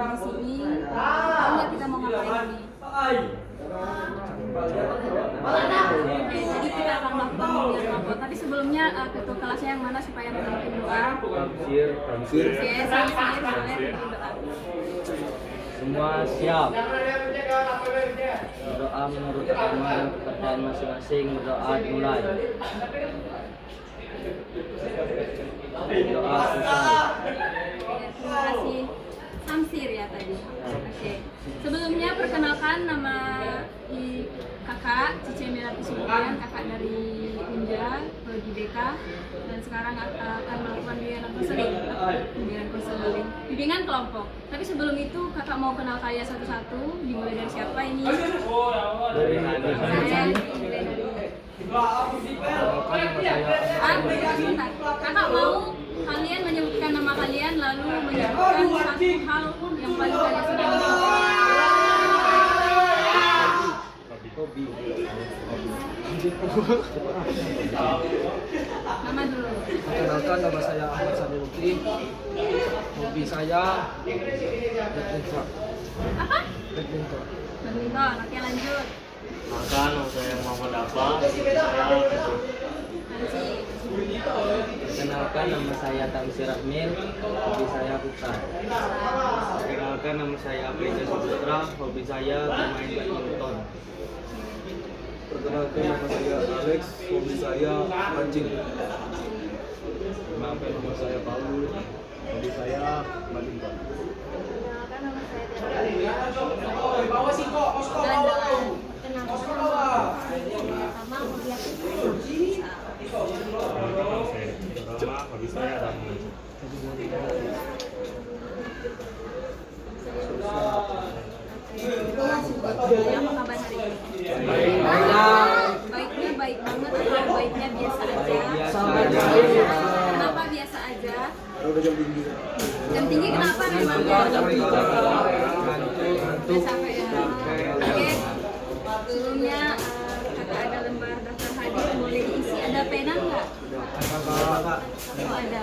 di sini. Tahu nggak kita mau ngapain ini? Oke, jadi kita akan melakukan pemilihan kelompok. Tapi sebelumnya ketua kelasnya yang mana supaya memimpin doa? Tamsir. Oke, Samsir boleh memimpin doa. Semua siap. Berdoa menurut agama dan kepercayaan masing-masing. Berdoa dimulai. Doa selesai. Terima kasih. Samsir ya tadi. Oke. Sebelumnya perkenalkan nama kakak Cici Emilarti Subuhan, kakak dari Unja, Prodi BK, dan sekarang akan melakukan bimbingan konseling, bimbingan kelompok. Tapi sebelum itu kakak mau kenal kalian satu-satu, dimulai dari siapa ini? Dari Saya dimulai dari sebentar. Kakak mau kalian menyebutkan nama kalian lalu menyebutkan satu hal yang paling kalian senang. hobi. Nama dulu. Perkenalkan, nama saya Ahmad Samiuddin. Hobi saya badminton. Apa? Badminton. Badminton. Oke, lanjut. Maka nama saya Muhammad Apa. Nanti. Perkenalkan, nama saya Tamsir Rahmil. Hobi saya futsal. Perkenalkan, nama saya Aprija Suputra. Hobi saya bermain badminton. Perkenalkan, nama saya Alex. Hobi saya mancing. Perkenalkan, nama saya Paul. Hobi saya badminton. Perkenalkan, nama saya Tiara. Jalan-jalan. Perkenalkan, nama hobi aku. Hobi saya Rahman. Apa kabar hari ini? Baiknya baik banget atau baiknya biasa aja? Kenapa biasa aja? Udah jam tinggi. Jam tinggi kenapa memangnya? Udah sampai ya. Oke. Sebelumnya kakak ada lembar daftar hadir, boleh diisi. Ada pena nggak? Oh ada.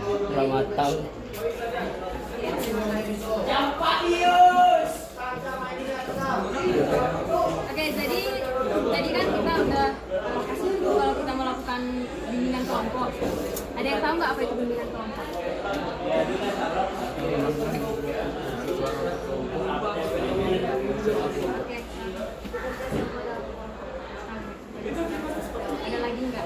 kurang matang. Oke, jadi tadi kan kita udah kasih info kalau kita melakukan bimbingan kelompok. Ada yang tahu nggak apa itu bimbingan kelompok? Oke. Ada lagi nggak?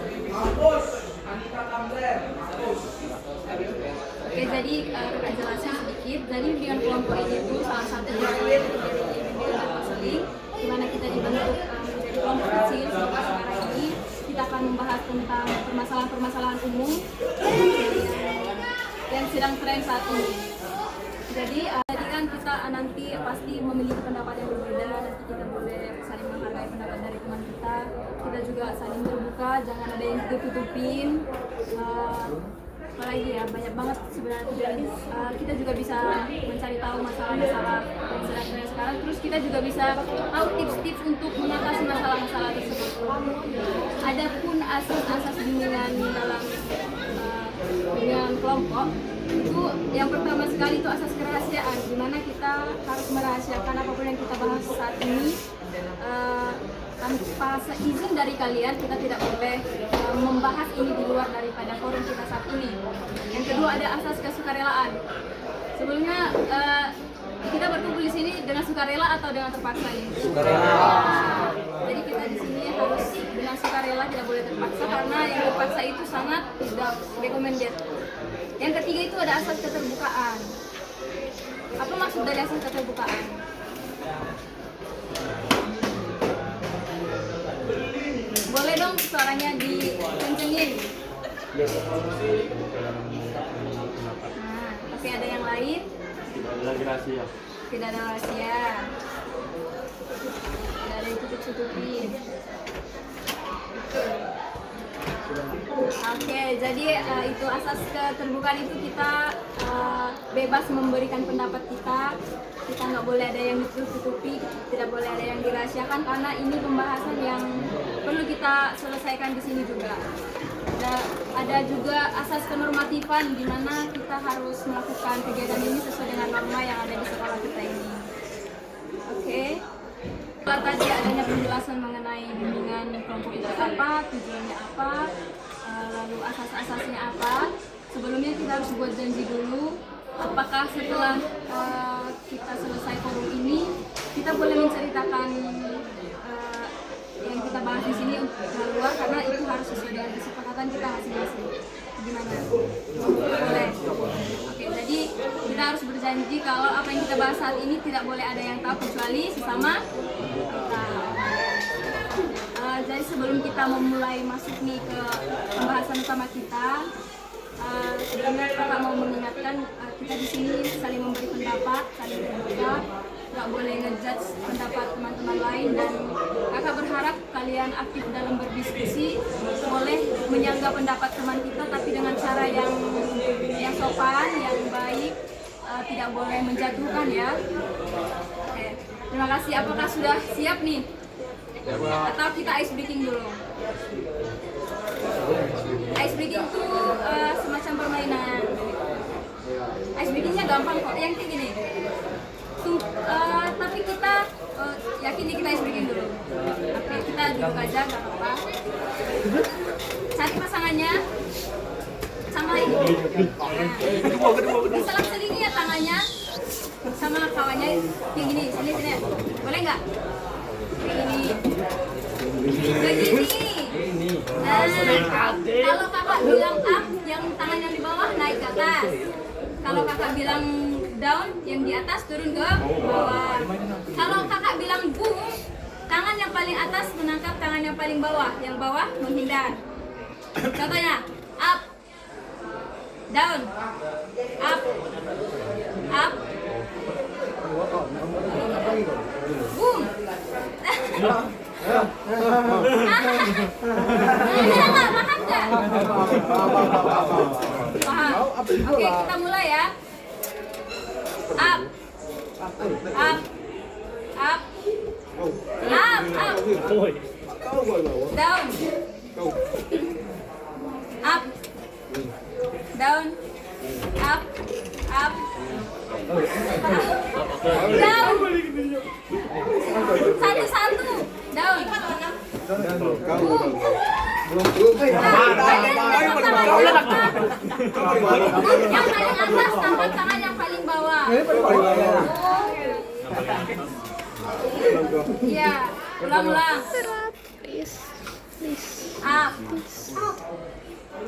Oke, jadi kita jelasin sedikit. Jadi bimbingan kelompok ini itu salah satu dari bimbingan konseling, di mana kita dibentuk menjadi kelompok kecil seperti sekarang ini. Kita akan membahas tentang permasalahan-permasalahan umum yang sedang tren saat ini. Jadi kan kita nanti pasti memiliki pendapat yang berbeda. Nanti kita boleh saling menghargai pendapat dari teman kita. Kita juga saling terbuka, jangan ada yang ditutup-tutupin. Apalagi ya, banyak banget sebenarnya. Kita juga bisa mencari tahu masalah-masalah yang sedang tren sekarang. Terus kita juga bisa tahu tips-tips untuk mengatasi masalah-masalah tersebut. Adapun asas-asas bimbingan dalam bimbingan kelompok itu yang pertama sekali itu asas kerahasiaan, di mana kita harus merahasiakan apapun yang kita bahas saat ini. Tanpa seizin dari kalian, kita tidak boleh membahas ini di luar daripada forum kita saat ini. Yang kedua ada asas kesukarelaan. Sebelumnya kita berkumpul di sini dengan sukarela atau dengan terpaksa ini? Sukarela. Jadi kita di sini harus dengan sukarela, tidak boleh terpaksa, karena yang terpaksa itu sangat tidak recommended. Yang ketiga itu ada asas keterbukaan. Apa maksud dari asas keterbukaan? Boleh dong suaranya dikencengin. Nah, oke, ada yang lain? Tidak ada rahasia. Tidak ada rahasia. Tidak ada yang tutup-tutupin. Oke, jadi itu asas keterbukaan itu kita bebas memberikan pendapat kita. Kita nggak boleh ada yang ditutupi, tidak boleh ada yang dirahasiakan, karena ini pembahasan yang perlu kita selesaikan di sini juga. Ada juga asas kenormatifan, di mana kita harus melakukan kegiatan ini sesuai dengan norma yang ada di sekolah kita ini. Oke. Tadi adanya penjelasan mengenai bimbingan kelompok itu apa, tujuannya apa, lalu asas-asasnya apa. Sebelumnya kita harus buat janji dulu. Apakah setelah kita selesai forum ini, kita boleh menceritakan yang kita bahas di sini untuk keluar, karena itu harus sesuai dengan kesepakatan kita masing-masing. Gimana? Boleh. Oke, jadi kita harus berjanji kalau apa yang kita bahas saat ini tidak boleh ada yang tahu kecuali sesama kita. Jadi sebelum kita memulai masuk nih ke pembahasan utama kita, sebelumnya kakak mau mengingatkan kita di sini saling memberi pendapat, saling terbuka, nggak boleh ngejudge pendapat teman-teman lain, dan kakak berharap kalian aktif dalam berdiskusi, boleh menyanggah pendapat teman kita tapi dengan cara yang sopan, yang baik, tidak boleh menjatuhkan ya. Oke. Terima kasih. Apakah sudah siap nih? Atau kita ice breaking dulu? Ice breaking itu semacam permainan. Ice breakingnya gampang kok. Yang kayak gini. Tapi kita yakin nih, kita ice breaking dulu. Oke, kita duduk aja, nggak apa-apa. Cari pasangannya sama ini. Diselang-selingi ya tangannya sama kawannya kayak gini. Sini. Boleh nggak? Kayak gini. Nah, kalau kakak bilang up, yang tangan yang di bawah naik ke atas. Kalau kakak bilang down, yang di atas turun ke bawah. Kalau kakak bilang boom, tangan yang paling atas menangkap tangan yang paling bawah, yang bawah menghindar. Contohnya, up, down, up, boom. Paham nggak? Paham. Oke, kita mulai ya. Up, up, up, down, up, down, Up. Up. Down. Satu-satu. Down. Boom. Yang paling atas tambah tangan yang paling bawah. Iya, ulang-ulang. Up.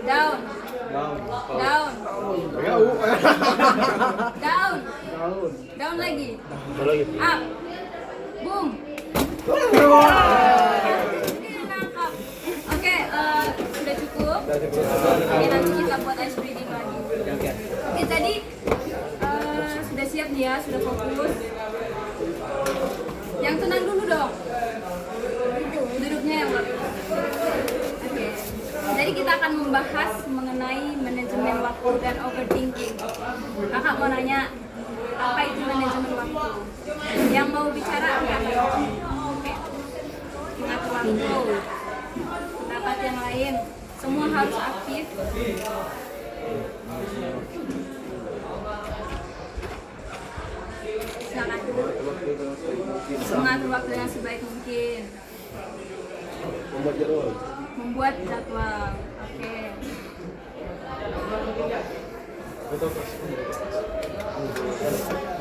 Down. Down. Down. Down lagi. Up. Boom. Nangkap. Oke, sudah cukup. Oke, nanti kita buat ice breathing lagi. Oke, jadi sudah siap nih ya, sudah fokus. Yang tenang dulu dong. Duduknya yang bagus. Oke. Jadi kita akan membahas mengenai manajemen waktu dan overthinking. Kakak mau nanya, apa itu manajemen waktu? Yang mau bicara angkat. Oke. Mengatur waktu. Pendapat yang lain, semua harus aktif. Silakan. Mengatur waktu yang sebaik mungkin. Membuat jadwal. Oke.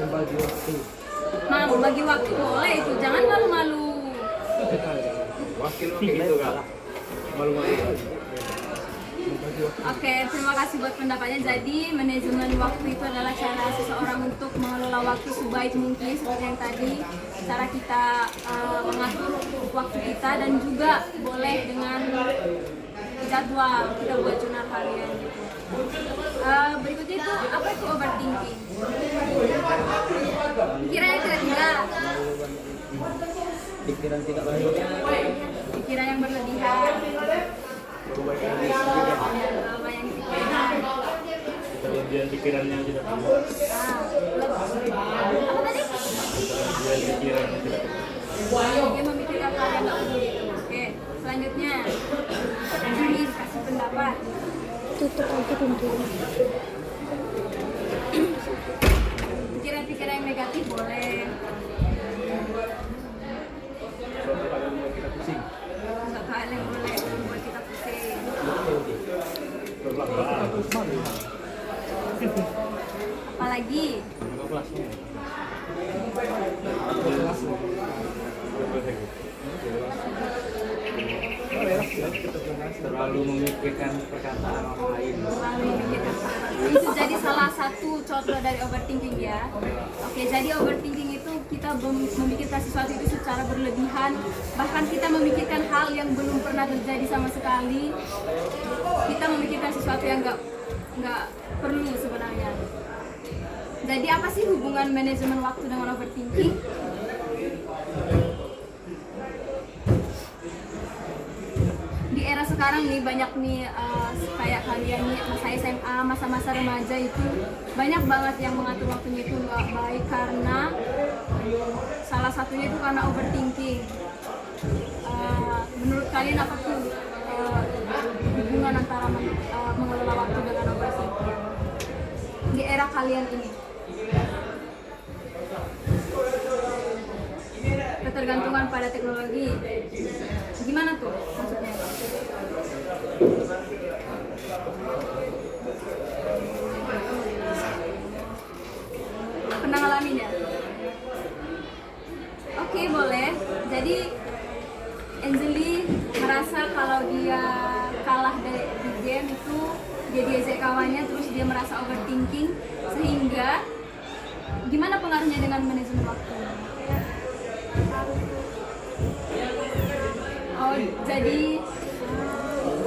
Membagi waktu. Bagi waktu boleh itu, jangan malu-malu. Wakil gitu kan. Malu-malu. Oke, terima kasih buat pendapatnya. Jadi, manajemen waktu itu adalah cara seseorang untuk mengelola waktu sebaik mungkin, seperti yang tadi, cara kita mengatur waktu kita, dan juga boleh dengan jadwal kita buat jurnal harian gitu. Berikutnya itu, apa itu overthinking? Pikiran yang tidak Pikiran tidak baik. pikiran yang berlebihan, apa yang dipikirkan. Kemudian pikirannya tidak penuh. Apa tadi? Kemudian pikirannya tidak penuh. Dia memikirkan hal yang tak perlu itu. Oke, selanjutnya ini kasih pendapat. Tutup aja pintunya. Pikiran-pikiran yang negatif boleh. Satu hal yang boleh membuat kita pusing. Apalagi Terlalu memikirkan perkataan orang lain. terlalu memikirkan itu jadi salah satu contoh dari overthinking ya. Oke, jadi overthinking itu kita memikirkan sesuatu itu secara berlebihan, bahkan kita memikirkan hal yang belum pernah terjadi sama sekali. Kita memikirkan sesuatu yang nggak perlu sebenarnya. Jadi apa sih hubungan manajemen waktu dengan overthinking? Di era sekarang nih banyak nih kayak kalian nih masa SMA, masa-masa remaja itu banyak banget yang mengatur waktunya itu nggak baik karena salah satunya itu karena overthinking. Menurut kalian apa tuh hubungan antara mengelola waktu dengan overthinking di era kalian ini? Ketergantungan pada teknologi, gimana tuh maksudnya? Pernah ngalamin ya? Oke, boleh. Jadi Anjeli merasa kalau dia kalah di game itu dia diajak kawannya, terus dia merasa overthinking, sehingga gimana pengaruhnya dengan manajemen waktu? Oh, jadi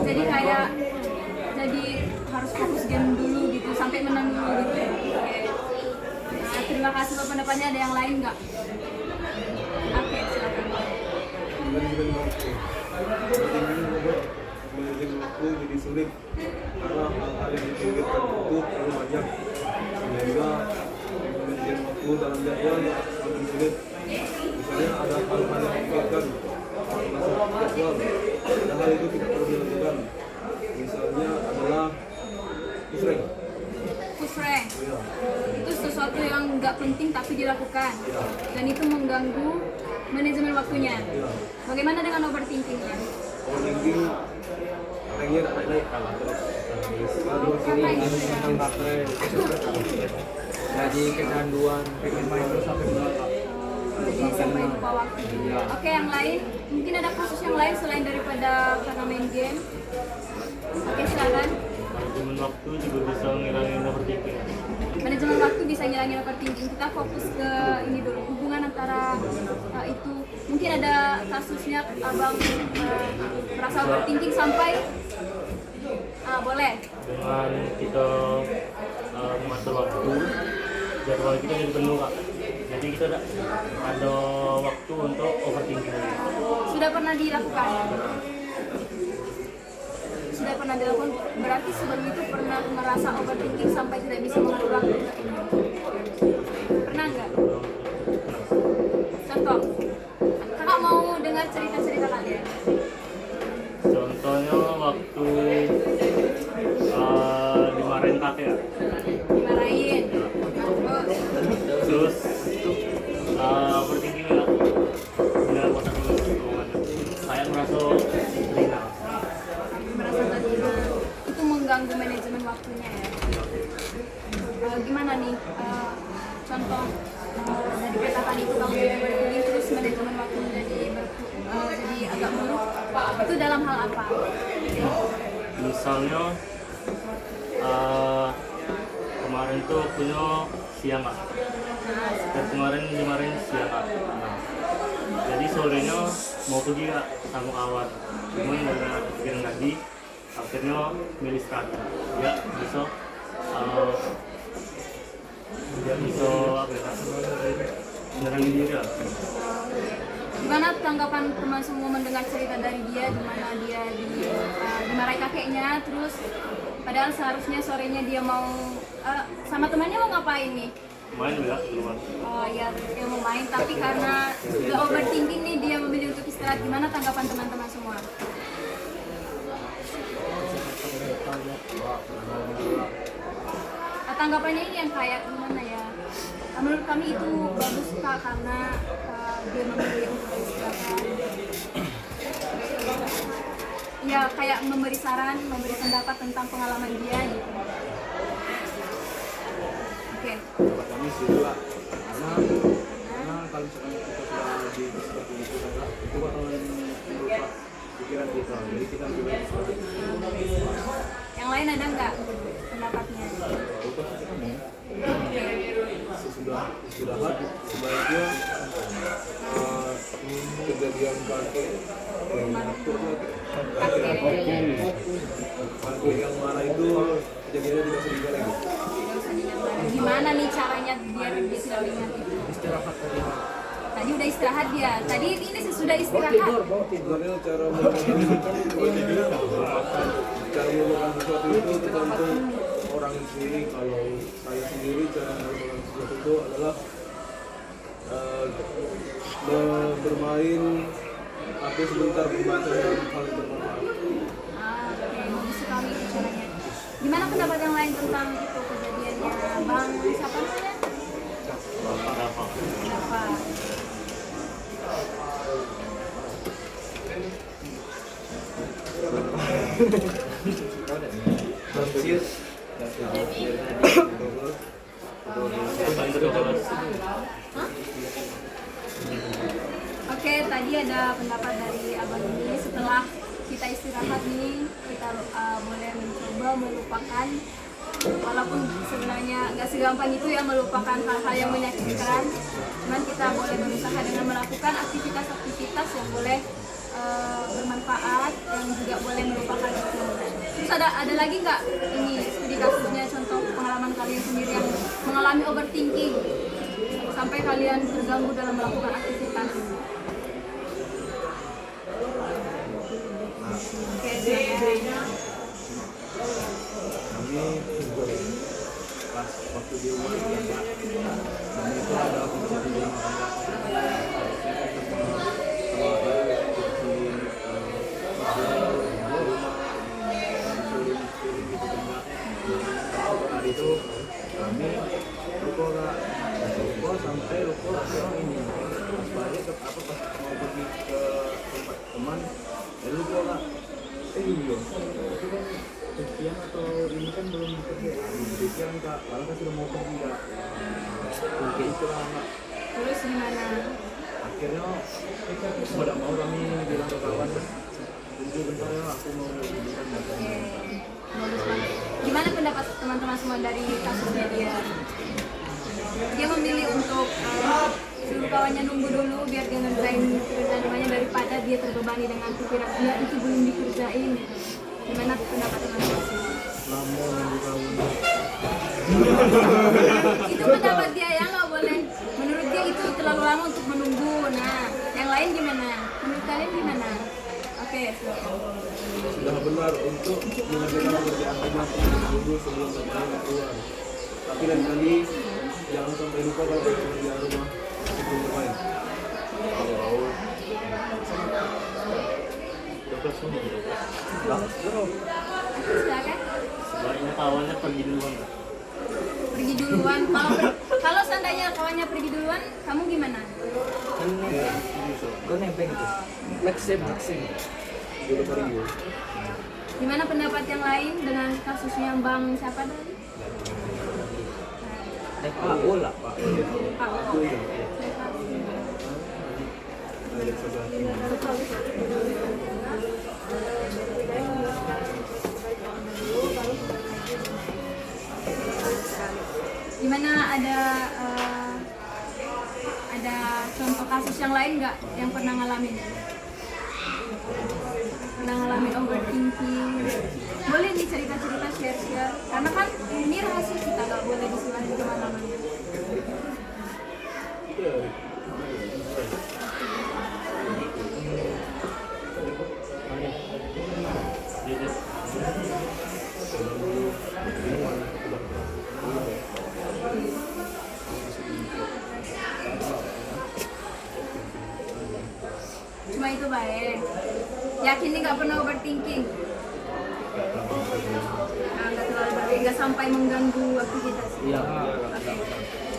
kayak harus fokus game dulu gitu sampai menang dulu gitu. Oke. Nah, terima kasih buat pendapatnya. Ada yang lain nggak? Oke, silakan. Manajemen waktu. Manajemen waktu jadi sulit karena hal-hal yang dipikirkan itu terlalu banyak sehingga manajemen waktu dalam jadwal makin sulit. Misalnya ada hal-hal yang dipikirkan masuk jadwal, padahal itu tidak perlu dilakukan. Misalnya adalah pusreng. Iya. Itu sesuatu yang nggak penting tapi dilakukan, dan itu mengganggu manajemen waktunya. Iya. Bagaimana dengan overthinkingnya? Overthinking ranknya naik kalah terus. Aduh, Karena itu ya. Tentang baterai. Jadi kecanduan pengen main terus sampai belakang. Jadi sampai lupa waktu. Oke, yang lain mungkin ada kasus yang lain selain daripada karena main game. Oke, silakan. Manajemen waktu juga bisa ngilangin overthinking. Manajemen waktu bisa ngilangin overthinking. Kita fokus ke ini dulu, hubungan antara itu. Mungkin ada kasusnya abang merasa overthinking sampai boleh. Dengan kita mengatur waktu, jadwal kita jadi penuh Kak. Jadi kita ada waktu untuk overthinking. Sudah pernah dilakukan? Sudah pernah dilakukan, berarti sebelum itu pernah merasa overthinking sampai tidak bisa mengatur waktu. Pernah nggak? Contoh, kakak mau dengar cerita-cerita kalian? Contohnya waktu dimarahin kakek ya. Dimarahin. Terus overthinking ya. Benar otak saya merasa terhina. Merasa terhina. Itu mengganggu manajemen waktunya ya. Gimana nih? Contoh dari peta tadi itu kamu jadi berkuling terus manajemen waktu jadi agak buruk. Itu dalam hal apa? Misalnya kemarin tuh punya siang Kak. Dan kemarin siang Kak. Nah, jadi sorenya mau pergi Kak sama kawan. Cuman karena pikiran lagi akhirnya milih istirahat. Ya bisa dia bisa apa ya? Menyerang diri ya. Gimana tanggapan teman semua mendengar cerita dari dia di mana dia dimarahi kakeknya, terus padahal seharusnya sorenya dia mau sama temannya mau ngapain nih? Main ya keluar. Oh iya, dia mau main tapi karena sudah overthinking nih dia memilih untuk istirahat. Gimana tanggapan teman-teman semua? Tanggapannya ini yang kayak gimana ya? Menurut kami itu bagus Kak karena dia memilih untuk istirahat. Ya kayak memberi saran, memberi pendapat tentang pengalaman dia gitu. Oke. Pendapat kami sih lah, karena kalau misalkan kita sudah di seperti itu kan, itu bakalan merusak pikiran kita. Jadi kita lebih baik istirahat. Yang lain ada nggak pendapatnya? Sesudah istirahat sebaiknya kejadian kakek yang mengatur kakek yang marah itu kejadiannya tidak sering lagi. Gimana nih caranya biar dia tidak ingat itu? Istirahat tadi. Tadi udah istirahat dia. Tadi ini sesudah istirahat. Sebenarnya cara melakukan sesuatu itu tergantung orang sendiri. Kalau saya sendiri cara melakukan sesuatu itu adalah bermain HP sebentar, membaca yang paling bermanfaat. Oke, bagus sekali itu caranya. Gimana pendapat yang lain tentang itu kejadiannya Bang siapa namanya? Apa? Siapa? Oke, tadi ada pendapat dari abang ini. Setelah kita istirahat nih, kita boleh mencoba melupakan, walaupun sebenarnya nggak segampang itu ya melupakan hal-hal yang menyakitkan. Cuman kita boleh berusaha dengan melakukan aktivitas-aktivitas yang boleh bermanfaat, yang juga boleh melupakan kesemuanya. Terus ada lagi nggak ini studi kasusnya, contoh pengalaman kalian sendiri yang mengalami overthinking sampai kalian terganggu dalam melakukan aktivitas? Oke, silakan. Kami pas waktu di rumah kami itu ada kejadian hari itu kami ruko nggak ruko sampai ruko ini pas balik apa pas mau pergi ke tempat teman ruko nggak iya itu kan sekian atau ini kan belum pergi sekian kak malah kan sudah mau pergi kak mungkin itu lama Terus gimana? akhirnya pada mau kami bilang ke kawan tunggu bentar ya aku mau bilang Oke, bagus banget. Gimana pendapat teman-teman semua dari kasusnya dia? Dia memilih untuk suruh kawannya nunggu dulu biar dia ngerjain pekerjaan rumahnya daripada dia terbebani dengan pikiran dia itu belum dikerjain. Gimana pendapat teman-teman semua? lama nunggu kawan Itu pendapat dia ya, nggak boleh. Menurut dia itu terlalu lama untuk menunggu. Nah, yang lain gimana? Menurut kalian gimana? Oke, silakan. sudah benar untuk mengerjakan pekerjaan rumah dulu sebelum sampai keluar tapi lain kali jangan sampai lupa kalau pekerjaan rumah sebelum bermain oh 12 menit. Silakan. Sebaiknya kawannya pergi duluan Kak. Pergi duluan. Kalau seandainya kawannya pergi duluan, kamu gimana? Gue nebeng tuh. Maxim. dulu paling gue Gimana pendapat yang lain dengan kasusnya Bang siapa tadi? Pak bola, Pak. Pak. aku ya ada sebelah ini Gimana ada contoh kasus yang lain nggak yang pernah ngalamin? Pernah ngalamin overthinking? Boleh nih cerita-cerita share-share karena kan ini rahasia kita nggak boleh disebarin kemana-mana. Jadi Cuma itu baik. Yakin nih nggak pernah overthinking? Nah, nggak terlalu overthinking, nggak sampai mengganggu aktivitas. Iya. Oke.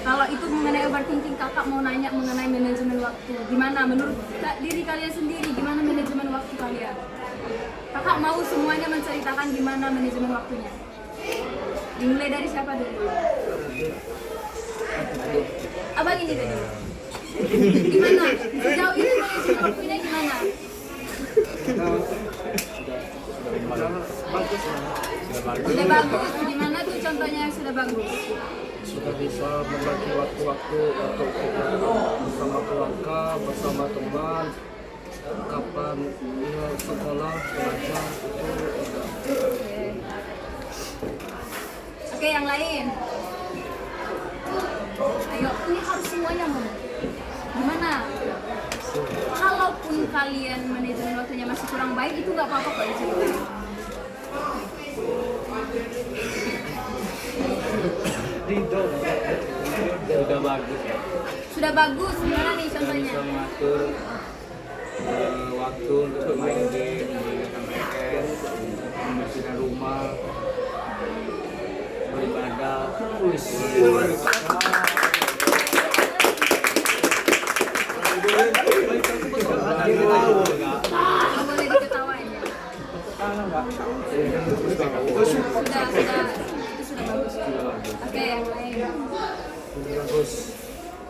Kalau itu mengenai overthinking, kakak mau nanya mengenai manajemen waktu. Gimana menurut diri kalian sendiri? Gimana manajemen waktu kalian? Kakak mau semuanya menceritakan gimana manajemen waktunya. Dimulai dari siapa dulu? Abang ini tadi. Gimana? Sejauh ini manajemen waktunya gimana? Sudah bagus. Gimana tuh contohnya yang sudah bagus? sudah bisa membagi waktu-waktu untuk kita bersama keluarga, bersama teman, kapan ya, sekolah, belajar itu udah. Oke, yang lain. Ayo, ini harus semuanya ngomong. Gimana? Kalaupun kalian manajemen waktunya masih kurang baik, itu nggak apa-apa kok diceritain. Sudah bagus ya. Sudah bagus, gimana nih Kita contohnya? bisa mengatur waktu untuk bermain game, menggunakan PS, membersihkan rumah, beribadah. Nggak boleh diketawain ya. Sudah, itu sudah bagus. Oke, yang lain. Bagus.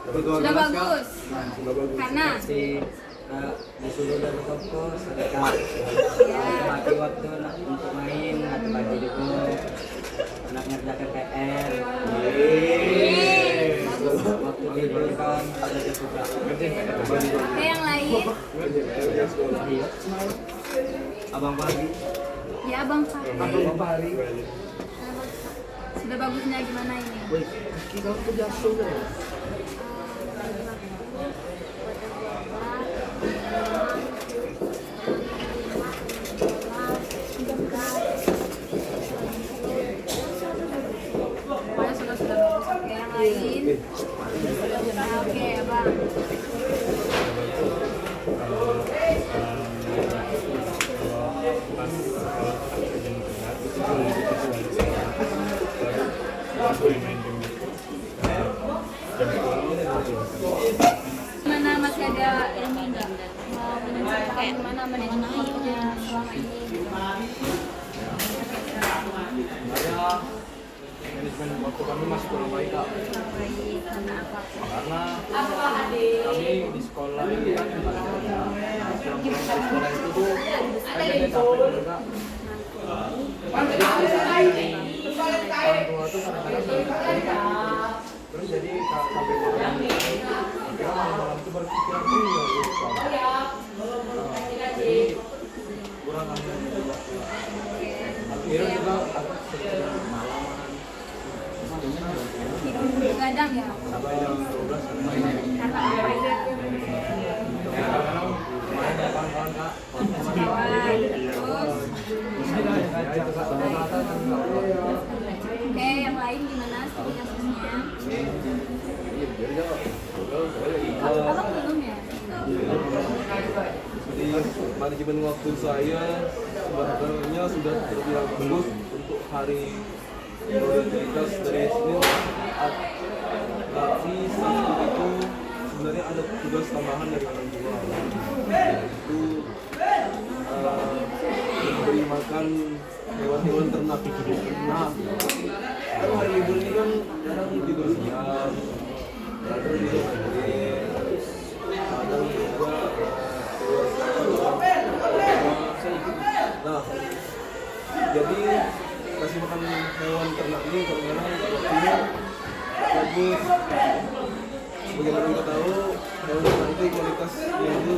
Sudah bagus. Karena Disuruh dari toko sedekah, bagi waktu untuk main atau bagi dulu anak ngerjakan PR, waktu tidur kan ada juga. oke, yang lain. Abang pagi, Ya, Bang Fahri. abang pagi. Sudah bagusnya gimana ini? Kita tuh jatuh deh. Pokoknya sudah bagus. Oke, yang lain. Oke, Abang. pas sekolah jam 4 itu Mana masih ada ini enggak? Mau menceritakan gimana manajemen hidupnya selama ini? Sebenarnya manajemen waktu kami masih kurang baik kak, Baik, karena apa? karena kami di sekolah ini kan di sekolah itu tuh kayaknya capek juga. Jadi orang tua tuh kadang-kadang terus jadi sampai malam akhirnya malam itu berpikiran ya jadi kurang akhirnya juga agak sering malaman Hidup begadang ya? sampai jam 12 main Karena apa itu? kadang-kadang main kawan-kawan kak Kawan, terus ya itu kak rata-rata kan nggak pulang. Oke, yang lain gimana studi kasusnya? Abang belum ya? Jadi manajemen waktu saya sebenarnya sudah terbilang bagus untuk hari produktivitas dari Senin sampai Jumat. Tapi Sabtu itu sebenarnya ada tugas tambahan dari orang tua, yaitu memberi makan hewan-hewan ternak. Nah, kan hari libur ini kan kadang tidur siang, kadang tidur sore, kadang juga nah, jadi kasih makan hewan ternak ini kadang-kadang waktunya bagus. Bagaimana kita tahu hewan ternak itu kualitasnya itu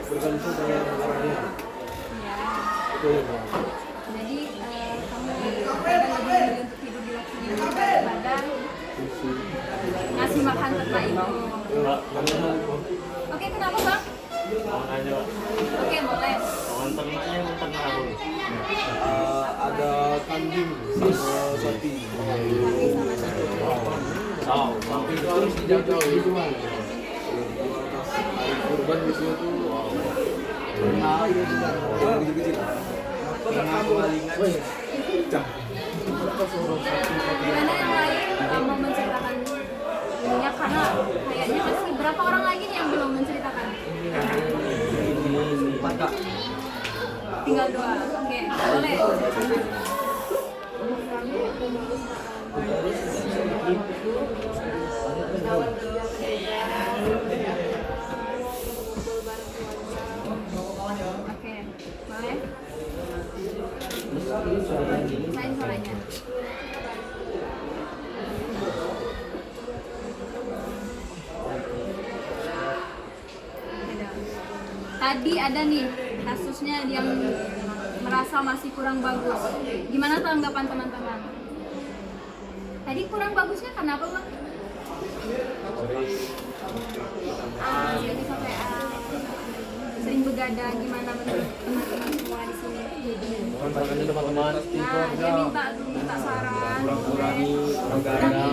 bergantung pada orangnya. Ya. Betul ya, Bang? Jadi kamu kadang lebih memilih untuk tidur di waktu libur daripada ngasih makan ternak itu. Oke, kenapa bang? Mau nanya Pak, Oke, boleh. hewan ternaknya yang ternak apa? Ada kambing sama sapi. Tapi sama sapi. Sapi itu harus dijaga dijual. Kualitas hari kurban biasanya tuh kecil-kecil. Gimana yang lain mau menceritakan ininya karena kayaknya masih berapa orang lagi nih yang belum menceritakan? Tinggal 2. Oke, boleh. Oke, boleh. Sain suaranya. Tadi ada nih kasusnya yang merasa masih kurang bagus. Gimana tanggapan teman-teman? Tadi kurang bagusnya kenapa bang? Jadi sampai sering begadang. Gimana menurut teman-teman semua di sini? Teman-teman Nah, dia minta saran. kurangi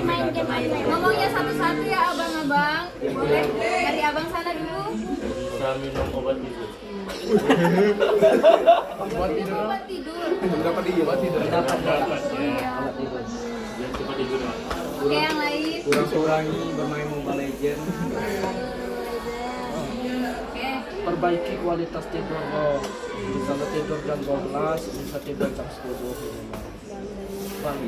Main game aja. Ngomongnya satu-satu ya abang-abang. Boleh dari abang sana dulu. Bisa minum obat itu. Minum obat tidur. dapat dia tidak Dapat Oh iya. biar cepat tidur Pak. Oke, yang lain. kurangi bermain Mobile Legend. Oke. Perbaiki kualitas tidur lo. Misalnya tidur jam 12, bisa tidur jam 10.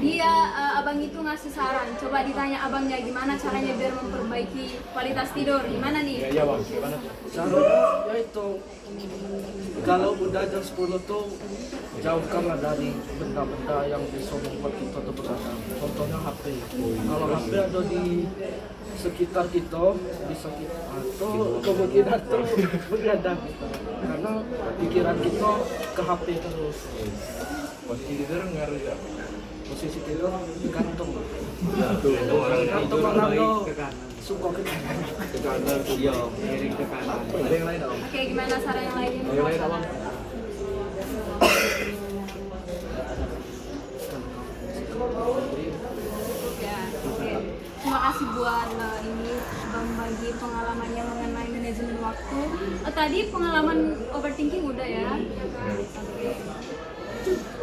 Dia abang itu ngasih saran. Coba ditanya abangnya gimana caranya biar memperbaiki kualitas tidur. Gimana nih? Iya bang, gimana? Caranya yaitu kalau udah jam 10 tuh jauhkanlah dari benda-benda yang bisa membuat kita tuh begadang. Contohnya HP. Kalau HP ada di sekitar kita, bisa kita atau kemungkinan tuh begadang kita. Karena pikiran kita ke HP terus. Posisi tidur ngaruh ya. Posisi tidur gantung. Itu orang Gantung tidur orang baik tuh ke kanan. suka ke kanan. Ke kanan, iya, Miring ke kanan. Ada yang lain om? Oke, gimana saran yang lain? Ada yang lain abang? Ya, oke. Terima kasih buat ini Bang bagi pengalamannya mengenai manajemen waktu. Tadi pengalaman overthinking udah ya. Oke.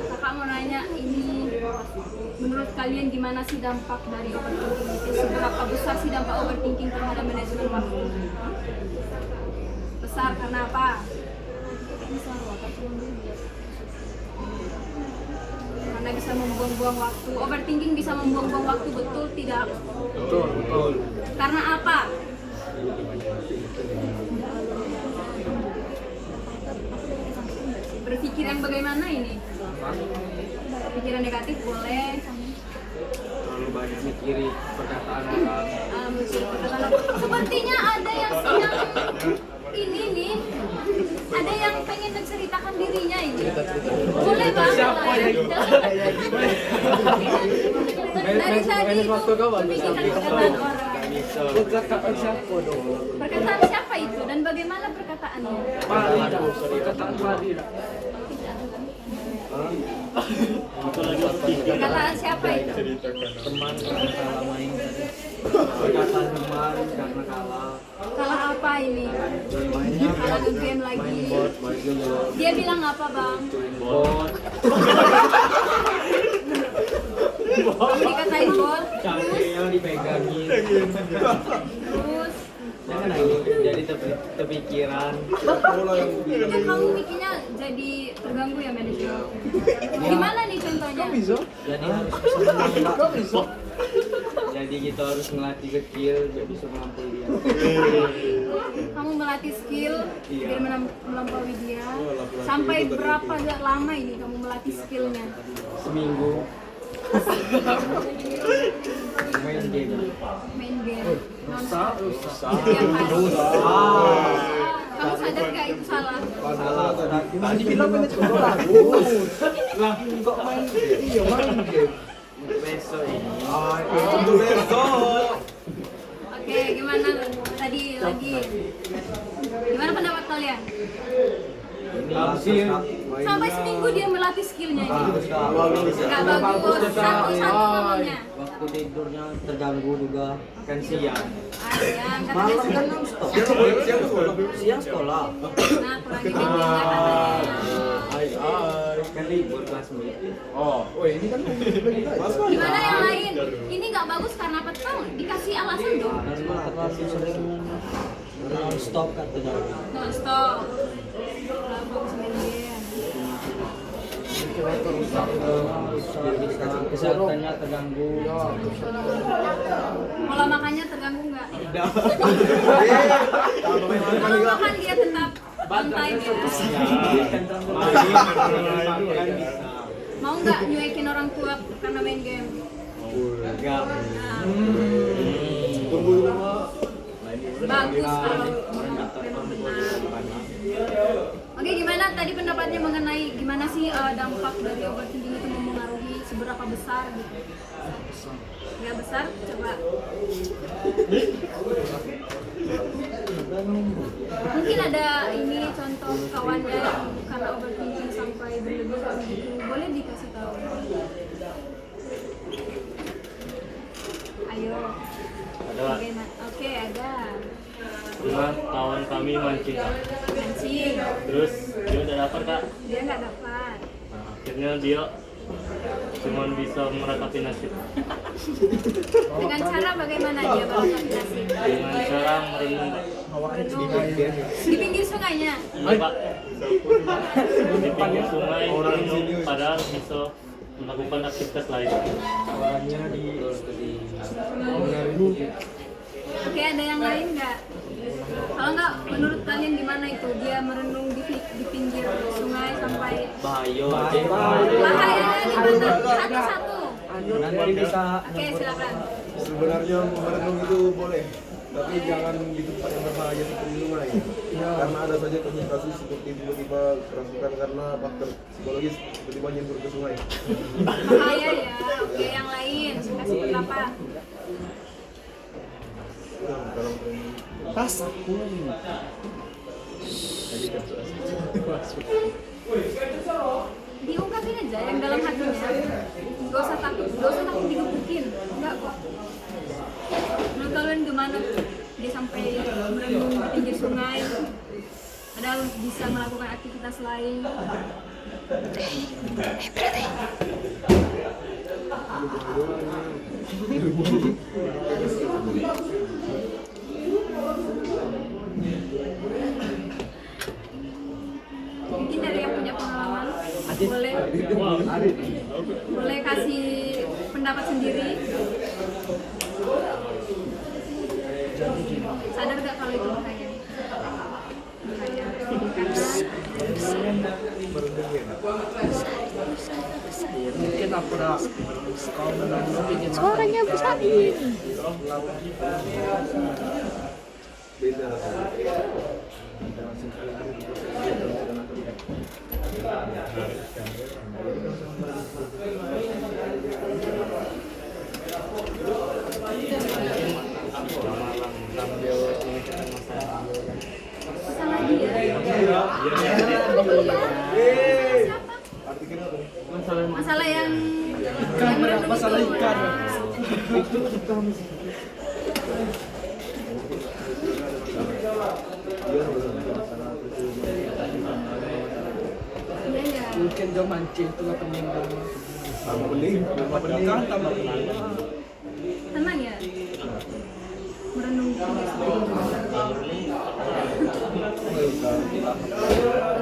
Kakak mau nanya ini Menurut kalian gimana sih dampak dari overthinking itu? Seberapa besar sih dampak overthinking terhadap manajemen waktu? Besar karena apa? Karena bisa membuang-buang waktu. Overthinking bisa membuang-buang waktu, betul tidak? Betul. Karena apa? Berpikir yang bagaimana ini? Pikiran negatif boleh. Terlalu banyak mikirin perkataan orang. Sepertinya ada yang ini nih, ada yang pengen menceritakan dirinya ini. Boleh bang? Siapa yang Dari tadi itu memikirkan perkataan orang. Perkataan siapa dong? Perkataan siapa itu dan bagaimana perkataannya? Perkataan Fadil. Itu lagi overthinking. Perkataan siapa itu? Teman karena kalah main tadi. Perkataan teman karena kalah. Kalah apa ini? Mainnya Kalah game lagi. main bot, main game. Dia bilang apa bang? Bot. Dikatain bot. Cangkirnya dipegangin. Terus Jangan nangis, jadi terpikiran. ya kamu mikirnya jadi terganggu ya manajer. Gimana nih contohnya? Jadi harus bisa menang. Jadi kita harus melatih skill biar bisa melampaui dia. Kamu melatih skill Iya. biar melampaui dia. Sampai berapa lama ini kamu melatih skillnya? Seminggu main game. Main game. Rusak. Setiap hari. Ah, Kamu sadar gak itu salah? salah. Tadi bilang manajemen bagus. Lah, kok main game? Iya main game. Besok ini. Untuk besok. Oke, gimana tadi lagi? Gimana pendapat kalian? Sampai seminggu dia melatih skillnya ini. Gak bagus. Satu ngomongnya. Waktu tidurnya terganggu juga kan siang. Ayam, Malam kan katanya non-stop. Siang sekolah. Siang sekolah. nah kurang dikit katanya. Kan libur kelas meeting. Ini kan Gimana yang lain? Ini nggak bagus karena apa tuh? Dikasih alasan dong. Karena terlalu sering non-stop katanya. Non stop. Bagus main game. Kesehatannya terganggu. Pola makannya terganggu nggak? Kalau makan dia tetap on time ya. Mau nggak nyuekin orang tua karena main game? Enggak. Nah, Tunggu di rumah. bagus kalau memang benar. Oke, gimana tadi pendapatnya mengenai gimana sih dampak dari overthinking itu mempengaruhi seberapa besar gitu? Nggak besar, coba. Mungkin ada ini contoh kawannya yang karena overthinking sampai berlebihan gitu, boleh dikasih tahu? Ayo. Ada. Bagaimana? Oke, ada. Pernah kawan kami mancing Kak. Mancing. Terus dia udah dapat Kak. Dia nggak dapat. Nah, akhirnya dia cuma bisa meratapi nasib Dengan cara bagaimana dia meratapi nasib? dengan cara merenung Di pinggir sungainya. iya Pak di pinggir sungai merenung padahal bisa melakukan aktivitas lain. Orangnya di Oke, ada yang lain nggak? Kalau nggak, menurut kalian gimana itu? Dia merenung di pinggir sungai sampai bahaya. bahayanya gimana? Satu-satu. Nanti bisa Oke, silakan. Sebenarnya merenung itu boleh, tapi jangan di tempat yang berbahaya seperti sungai. Karena ada saja kasus seperti tiba-tiba kerasukan karena faktor psikologis tiba-tiba nyembur ke sungai. Bahaya ya. Oke, yang lain kasih pendapat. Kalau Diungkapin aja yang dalam hatinya. Gak usah takut digebukin. Enggak kok. Menurut kalian gimana? Dia sampai merenung di pinggir sungai, padahal bisa melakukan aktivitas lain. Mungkin dari yang punya pengalaman boleh kasih pendapat sendiri. Sadar gak kalau itu bahaya? Bahaya. Mungkin aku udah kalau ingin Suaranya besar. Beda rasanya. Salah dia. Artikelnya apa? Masalah yang merenung masalah itu. ikan. Iya nggak? Mungkin dia mancing tuh atau minum. Sama bening, sama bening. Kan tambah bening. Tenang ya. Merenung.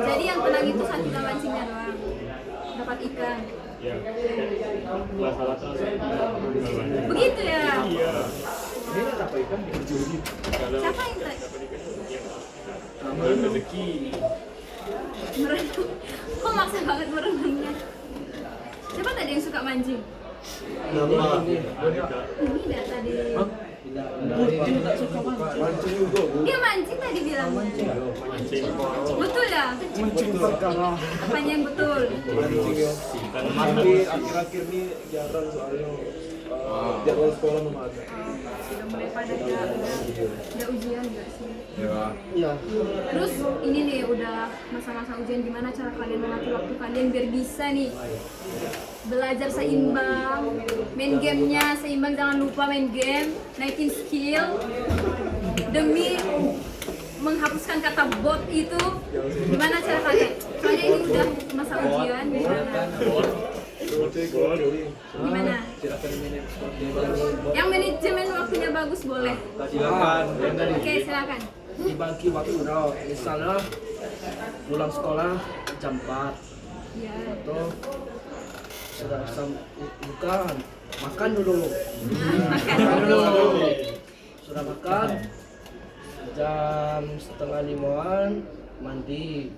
Jadi yang tenang itu saat kita mancingnya doang. Dapat ikan. Ya. Masalah transaksi. Begitu ya. Iya. Apa ikan berjudi? Siapa yang tadi? Rezeki. Merenung. Kok maksa banget merenungnya? Siapa tadi yang suka mancing? Nama. Ini dah tadi. Tidak suka mancing. Mancing juga, Bu. Dia mancing tadi bilangnya. Betul ya? Mancing perkara. Apanya yang betul? Mancing ya. Tapi akhir-akhir ini jarang soalnya jadwal sekolah memang ada. Sudah mulai padat ya. Udah ujian nggak sih? Ya. Iya. Terus ini nih udah masa-masa ujian, gimana cara kalian mengatur waktu kalian biar bisa nih belajar seimbang, main gamenya seimbang, jangan lupa main game, naikin skill demi menghapuskan kata bot itu. Gimana cara kalian? Soalnya ini udah masa ujian, gimana? Yang manajemen waktunya bagus boleh. Silakan. Oke, silakan. Dibagi waktu dong. Misalnya pulang sekolah jam 4 Iya. atau sudah bukan makan dulu. Makan dulu. Sudah makan jam 4:30 mandi,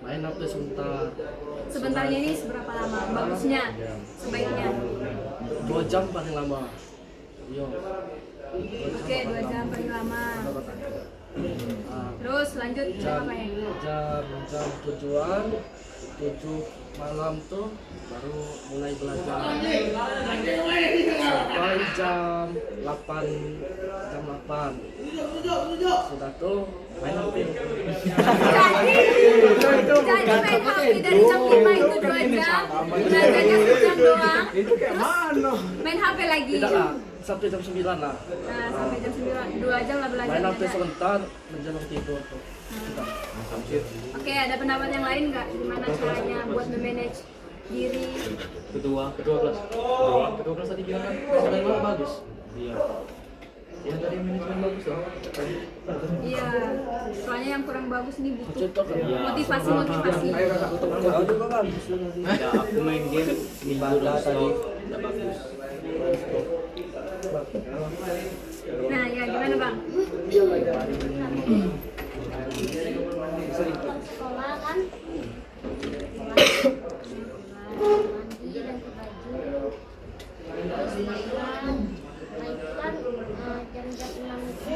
main HP sebentar. Sebentarnya ini seberapa lama? Bagusnya, sebaiknya. 2 jam paling lama. Iya. Oke, 2 jam paling lama. Ah, Terus lanjut jam apa ya? jam 7 malam tuh baru mulai belajar sampai jam 8 sudah tuh main HP. Jadi main HP dari jam 5 itu 2 jam, belajarnya sejam doang. Itu kayak mana? Main HP lagi. Tidak lah, sampai jam 9 lah. Nah, sampai jam 9, 2 jam lah belajar. Main HP sebentar menjelang tidur tuh. Sudah. Oke, ada pendapat yang lain nggak? Gimana caranya buat memanage diri? Kedua kelas tadi bilang kan manajemen bagus. Iya. Ya tadi manajemen bagus dong. Iya, soalnya yang kurang bagus nih butuh Contoh kan. motivasi. Ya aku main game di bala tadi tidak bagus. Nah, ya gimana bang? Sekolah kan mandi dan ke baju terus makan. Nah itu kan jam-jam 6 itu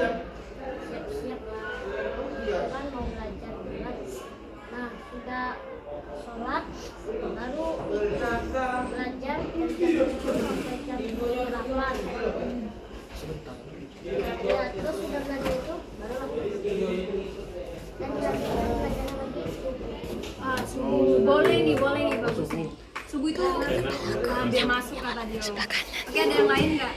siap-siap kan mau belajar buat. Nah sudah sholat baru belajar jam 7 sampai jam 8. Ya terus sudah belajar itu baru dan belajar lagi Subuh. Boleh nih bagus nih. Subuh itu biar masuk kata dia. Oke, ada yang lain nggak?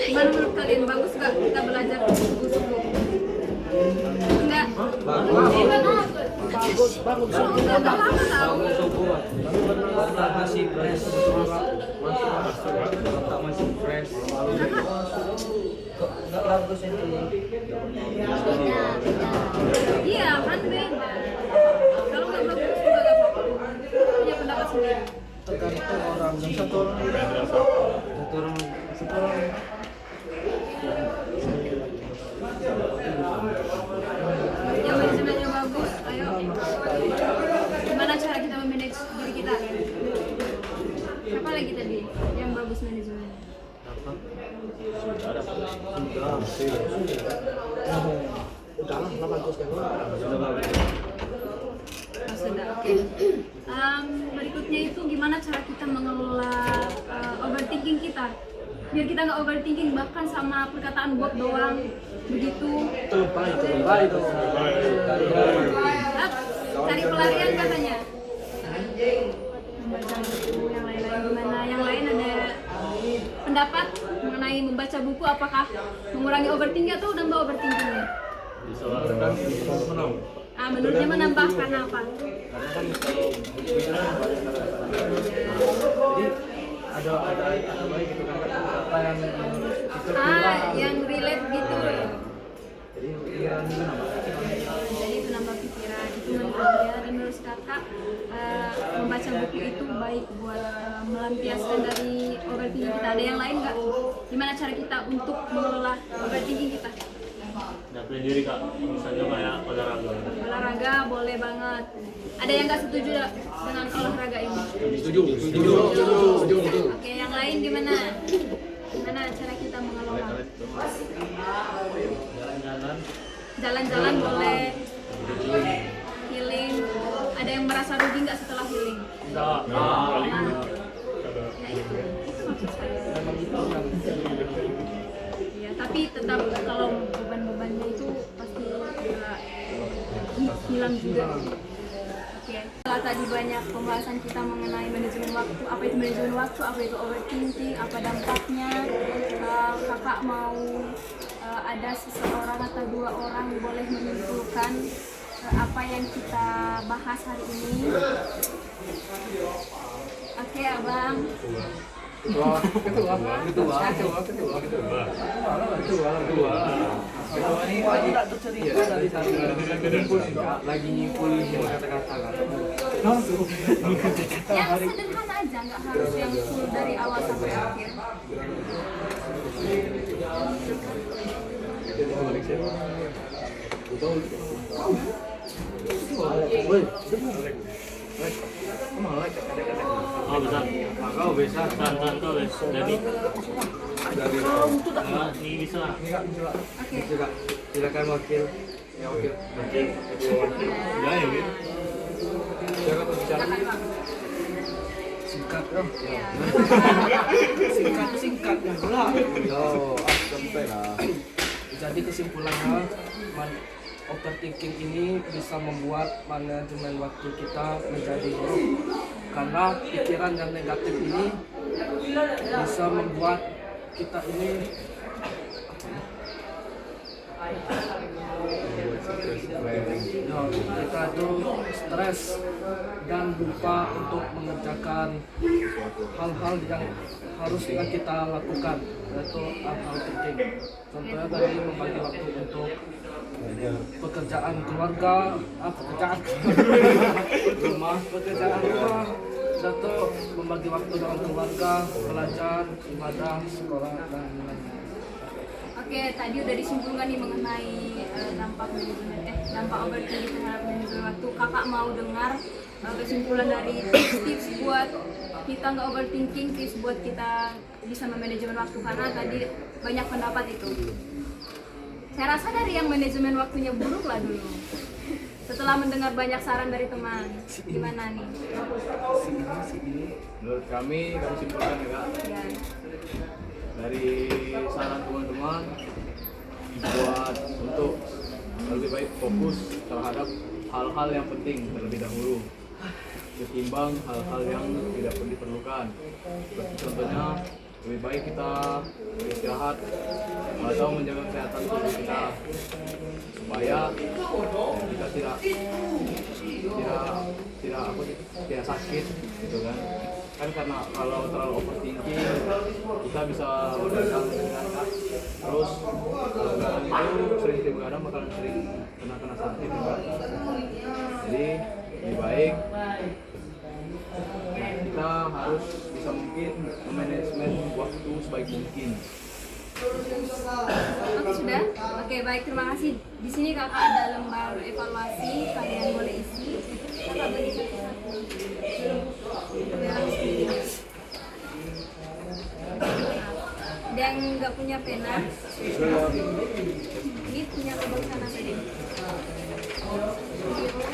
Gimana menurut kalian, bagus nggak kita belajar subuh? Enggak. Bagus. bangun Oh, enggak apa-apa tahu. Bangun subuh. Otak masih fresh. Otak masih fresh. Kok nggak bagus itu? Iya kan beda. Kalau nggak bagus juga nggak apa-apa. Punya pendapat sendiri. Tergantung orang. Yang satu orang Satu orang Yang manajemennya bagus, ayo. Gimana cara kita memanage diri kita? Siapa lagi tadi yang bagus manajemennya? udah lah, nggak bagus kan? Oh, sudah, oke. Berikutnya itu gimana cara kita mengelola overthinking kita? Biar kita nggak overthinking bahkan sama perkataan buat doang begitu. Lebay itu. Ah, cari pelarian katanya. Membaca buku yang lain-lain gimana? Yang lain ada pendapat mengenai membaca buku apakah mengurangi overthinking atau nambah overthinkingnya? Bisa Menurutnya menambah karena apa? Karena kan kalau pikiran banyak jadi ada baik gitu kan apa yang kita Yang relate gitu. jadi pikiran itu nambah. Jadi itu nambah pikiran, itu menurutnya. Dan menurut kakak membaca buku itu baik buat melampiaskan dari overthinking kita. Ada yang lain nggak? Gimana cara kita untuk mengelola overthinking kita? Dapetin diri kak, misalnya kayak olahraga. Olahraga boleh banget. Ada yang nggak setuju dengan olahraga ini? Setuju. Oke, yang lain gimana? Gimana cara kita mengelola? jalan-jalan. Jalan-jalan boleh. Healing. Ada yang merasa rugi nggak setelah healing? Enggak, Ya itu maksud saya. Ya, tapi tetap kalau beban-bebannya itu pasti hilang juga. Oke. Setelah tadi banyak pembahasan kita mengenai manajemen waktu, apa itu manajemen waktu, apa itu overthinking, apa dampaknya. Kakak mau ada seseorang atau dua orang boleh menyimpulkan apa yang kita bahas hari ini. Oke, Abang. Ketua ini lagi tak tercerita dari sana lagi nyimpulin kata-kata kan. Yang sederhana aja, nggak harus yang full dari awal sampai akhir. oh bisa. Kau bisa. Contoh wes dari ini bisa. Oke. Silakan wakil. Ya oke. Ya ya gitu. Jangan berbicara Silakan, Bang. singkat dong. Ya. Singkat ya pula. sampai lah. Jadi kesimpulannya overthinking ini bisa membuat manajemen waktu kita menjadi buruk karena pikiran yang negatif ini bisa membuat kita ini kita itu stres dan lupa untuk mengerjakan hal-hal yang harusnya kita lakukan, yaitu hal-hal penting. Contohnya tadi membagi waktu untuk pekerjaan keluarga, pekerjaan rumah, satu membagi waktu dengan keluarga, belajar, ibadah, sekolah dan lain-lain. Oke, tadi udah disimpulkan nih mengenai dampak overthinking terhadap manajemen waktu. Kakak mau dengar kesimpulan dari tips buat kita nggak overthinking, tips buat kita bisa memanajemen waktu, karena tadi banyak pendapat itu. Saya rasa dari yang manajemen waktunya buruk lah dulu. Setelah mendengar banyak saran dari teman, gimana nih? Menurut kami simpulkan juga Ya. dari saran teman-teman buat untuk lebih baik fokus terhadap hal-hal yang penting terlebih dahulu ketimbang hal-hal yang tidak diperlukan. Seperti contohnya lebih baik kita istirahat atau menjaga kesehatan tubuh kita supaya kita tidak sakit gitu kan. Kan karena kalau terlalu overthinking kita bisa begadang dengan terus begadang itu sering begadang bakalan sering kena sakit juga. Jadi lebih baik kita harus bisa mungkin manajemen waktu sebaik mungkin. Oke, sudah. Oke, baik, terima kasih. Di sini kakak ada lembar evaluasi, kalian boleh isi. Kakak bagi satu-satu. Biar sedikit. Ada yang nggak punya pena? Ini punya lubang sana tadi.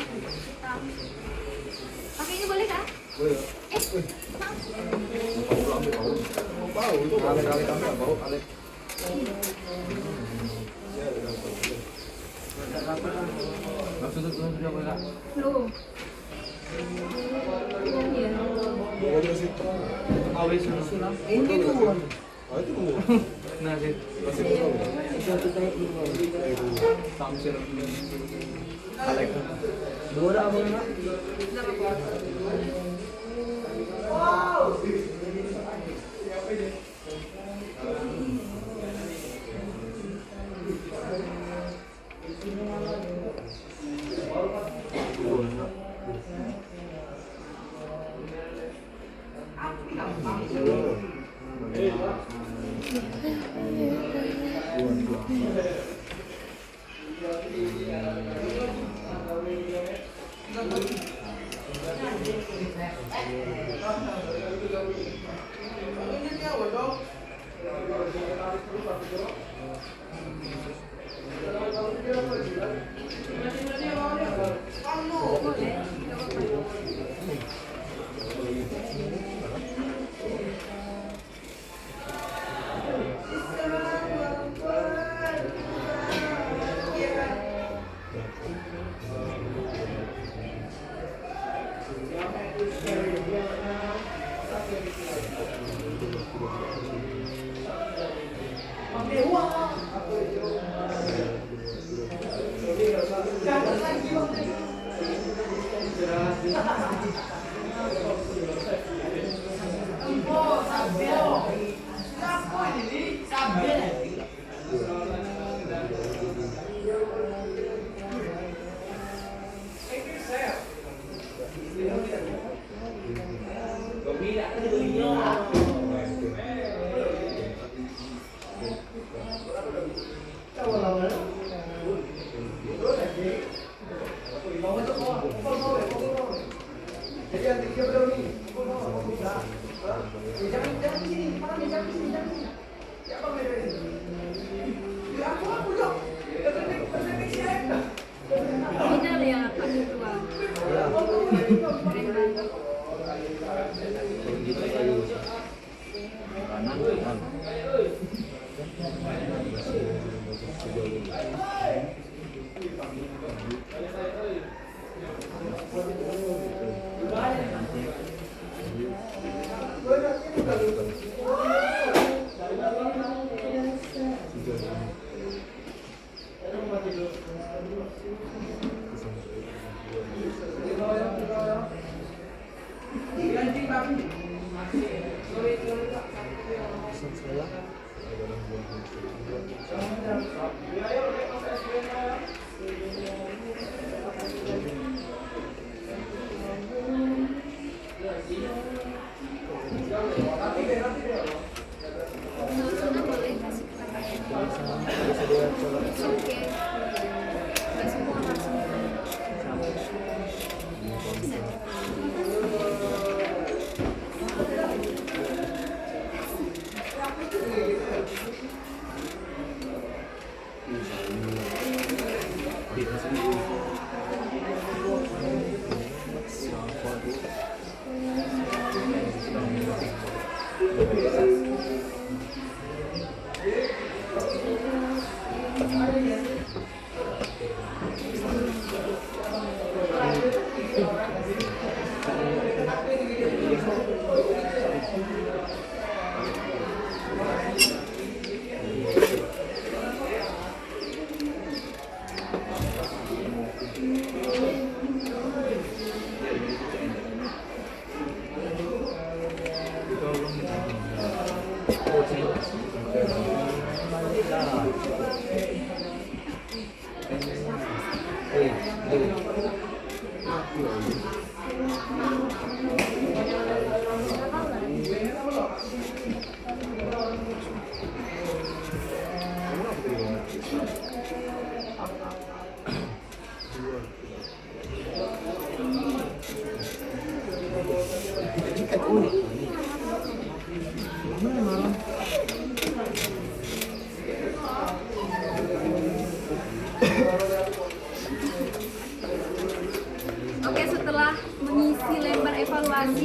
Hitam. Pakai ini boleh kah? Boleh ya? Bau itu kali-kali kami nggak bau kali. Langsung tuh sudah boleh kak. Loh. Iya. Boleh sih. Awis sudah. Ini tuh. Ah itu dulu. Nah sih. Masih belum. Tamsir. Alek. Dua ada abang nak. Ini ada yang apa kedua? Keren banget.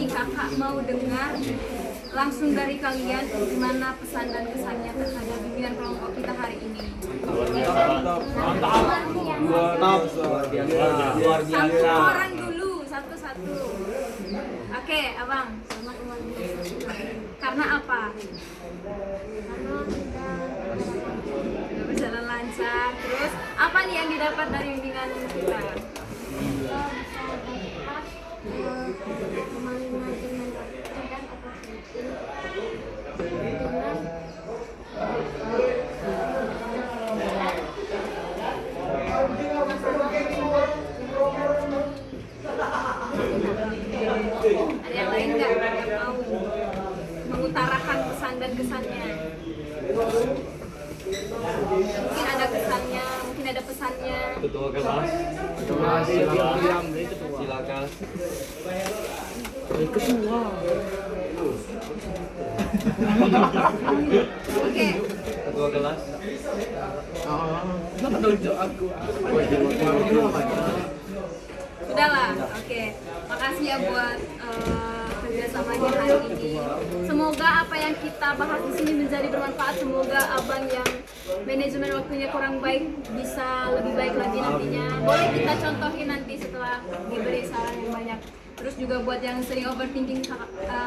nih kakak mau dengar langsung dari kalian gimana pesan dan kesannya terhadap bimbingan kelompok kita hari ini. Luar biasa. Luar Satu biasa. orang dulu, satu-satu. Oke, abang. Karena apa? Karena Udah berjalan lancar. Terus apa nih yang didapat dari bimbingan kita? kita bisa dapat manajemen waktu dan overthinking dengan Ada yang lain nggak yang mau mengutarakan pesan dan kesannya? Mungkin ada kesannya, mungkin ada pesannya. Ketua kelas, Silakan. silakan. Ketua. Oke, Ketua kelas. Kenapa nunjuk aku? sudahlah. Oke, makasih ya buat kerjasamanya hari ini. Semoga apa yang kita bahas di sini menjadi bermanfaat. Semoga abang yang manajemen waktunya kurang baik bisa lebih baik lagi nantinya. Boleh kita contohin nanti setelah diberi saran yang banyak. Terus juga buat yang sering overthinking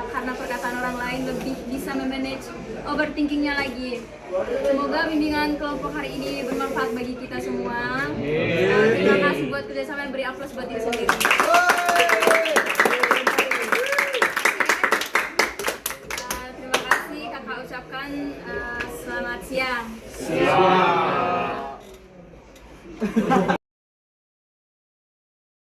karena perkataan orang lain, lebih bisa memanage overthinkingnya lagi. Semoga bimbingan kelompok hari ini bermanfaat bagi kita semua. Terima kasih buat kerjasama, beri aplaus buat diri sendiri. Terima kasih kakak ucapkan selamat siang.